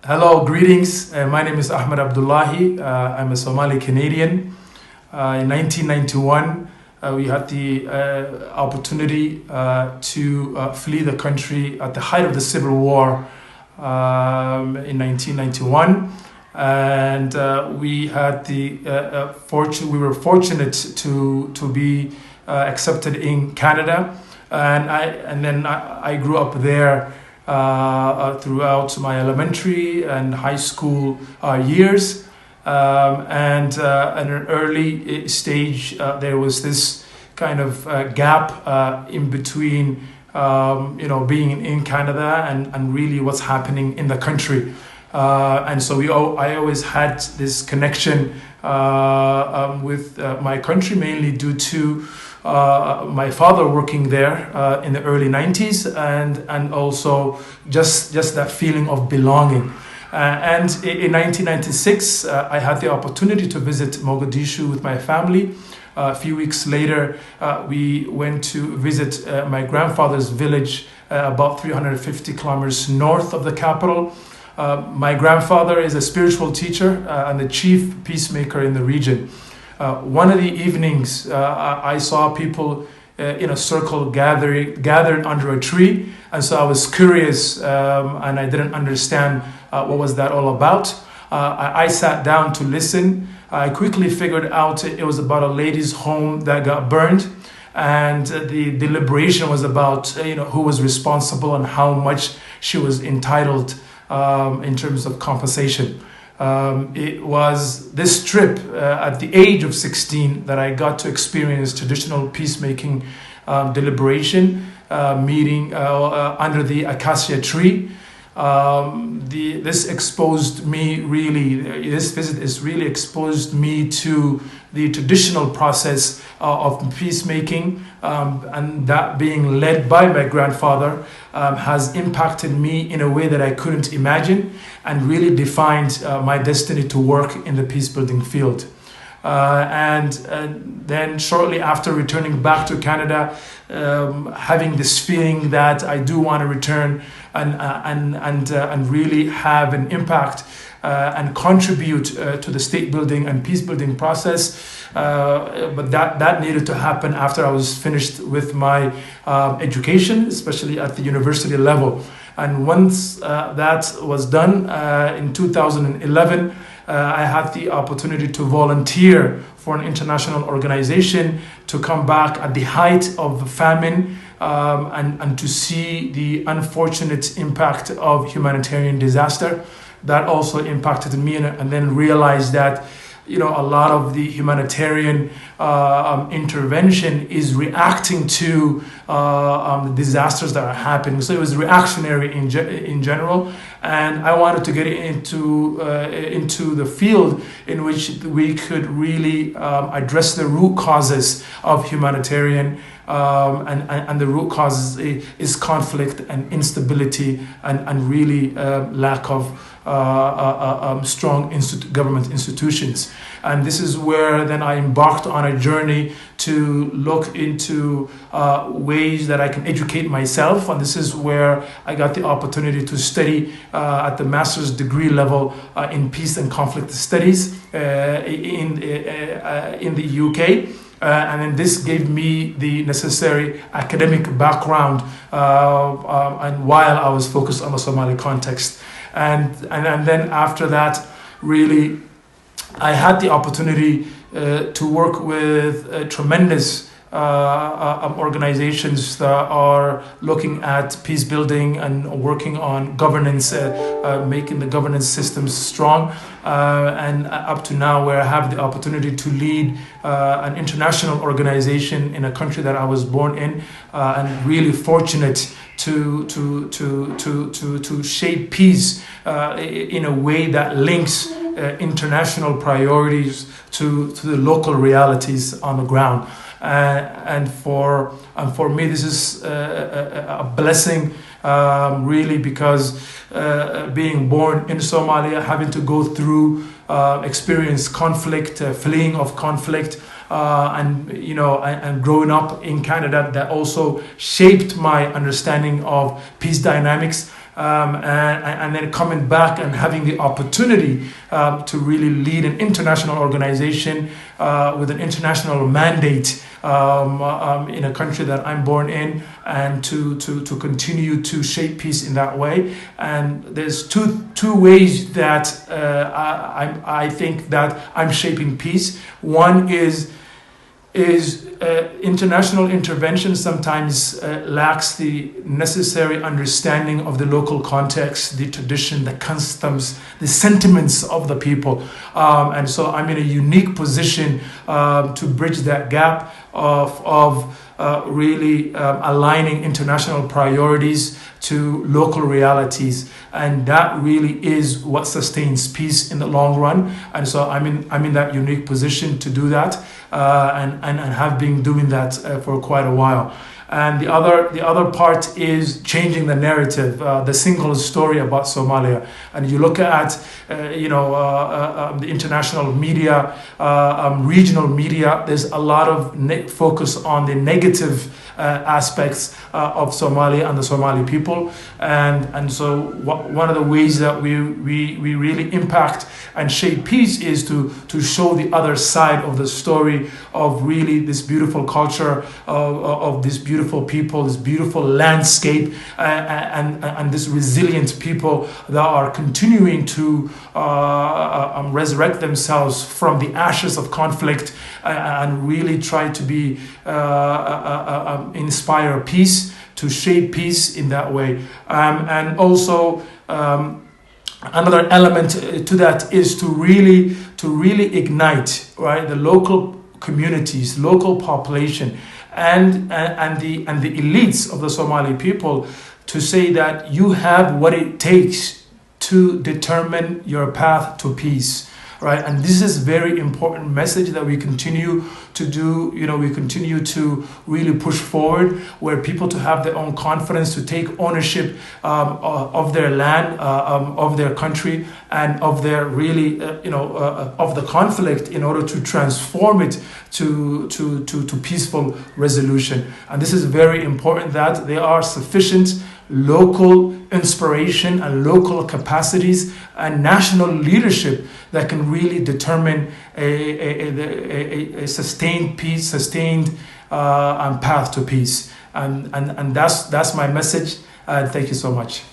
Hello, greetings. My name is Ahmed Abdullahi. I'm a Somali-Canadian. In 1991, we had the opportunity to flee the country at the height of the Civil War in 1991. And we had the we were fortunate to be accepted in Canada. And then I grew up there throughout my elementary and high school years. And at an early stage, there was this kind of gap in between, being in Canada and really what's happening in the country. And so I always had this connection with my country, mainly due to my father working there in the early 90s, and also just that feeling of belonging. And in 1996, I had the opportunity to visit Mogadishu with my family. A few weeks later, we went to visit my grandfather's village about 350 kilometers north of the capital. My grandfather is a spiritual teacher and the chief peacemaker in the region. One of the evenings, I saw people in a circle gathered under a tree, and so I was curious, and I didn't understand what was that all about. I sat down to listen. I quickly figured out it was about a lady's home that got burned, and the deliberation was about who was responsible and how much she was entitled in terms of compensation. It was this trip at the age of 16 that I got to experience traditional peacemaking deliberation meeting under the acacia tree. This exposed me really, this visit has really exposed me to the traditional process of peacemaking, and that being led by my grandfather has impacted me in a way that I couldn't imagine, and really defined my destiny to work in the peacebuilding field. And then shortly after returning back to Canada, having this feeling that I do want to return and really have an impact and contribute to the state building and peace building process. But that needed to happen after I was finished with my education, especially at the university level. And once that was done in 2011, I had the opportunity to volunteer for an international organization to come back at the height of the famine and to see the unfortunate impact of humanitarian disaster. That also impacted me, and then realized that a lot of the humanitarian intervention is reacting to the disasters that are happening. So it was reactionary in general, and I wanted to get into the field in which we could really address the root causes of humanitarian. And the root causes is conflict and instability and really lack of strong government institutions. And this is where then I embarked on a journey to look into ways that I can educate myself. And this is where I got the opportunity to study at the master's degree level in peace and conflict studies in the UK. And then this gave me the necessary academic background and while I was focused on the Somali context. And then after that, really, I had the opportunity to work with tremendous organizations that are looking at peace building and working on governance, making the governance systems strong, and up to now, where I have the opportunity to lead an international organization in a country that I was born in, and really fortunate to shape peace in a way that links international priorities to the local realities on the ground. And for me, this is a blessing, really, because being born in Somalia, having to go through experience conflict, fleeing of conflict, and growing up in Canada, that also shaped my understanding of peace dynamics. and then coming back and having the opportunity to really lead an international organization with an international mandate in a country that I'm born in, and to continue to shape peace in that way. And there's two ways that I think that I'm shaping peace. One is international intervention sometimes lacks the necessary understanding of the local context, the tradition, the customs, the sentiments of the people. And so I'm in a unique position to bridge that gap of really aligning international priorities to local realities, and that really is what sustains peace in the long run. And so I'm in that unique position to do that, and have been doing that for quite a while. And the other part is changing the narrative, the single story about Somalia. And you look at the international media, regional media. There's a lot of focus on the negative aspects of Somalia and the Somali people, and so one of the ways that we really impact and shape peace is to show the other side of the story of really this beautiful culture, of this beautiful people, this beautiful landscape, and this resilient people that are continuing to resurrect themselves from the ashes of conflict, and really try to be inspire peace, to shape peace in that way. And also another element to that is to really ignite, right, the local communities, local population, and the elites of the Somali people, to say that you have what it takes to determine your path to peace. Right, and this is a very important message that we continue to do. We continue to really push forward, where people to have their own confidence, to take ownership of their land, of their country, and of their really, of the conflict, in order to transform it to peaceful resolution. And this is very important, that there are sufficient local inspiration and local capacities and national leadership that can really determine a sustained peace, sustained path to peace. And that's my message. Thank you so much.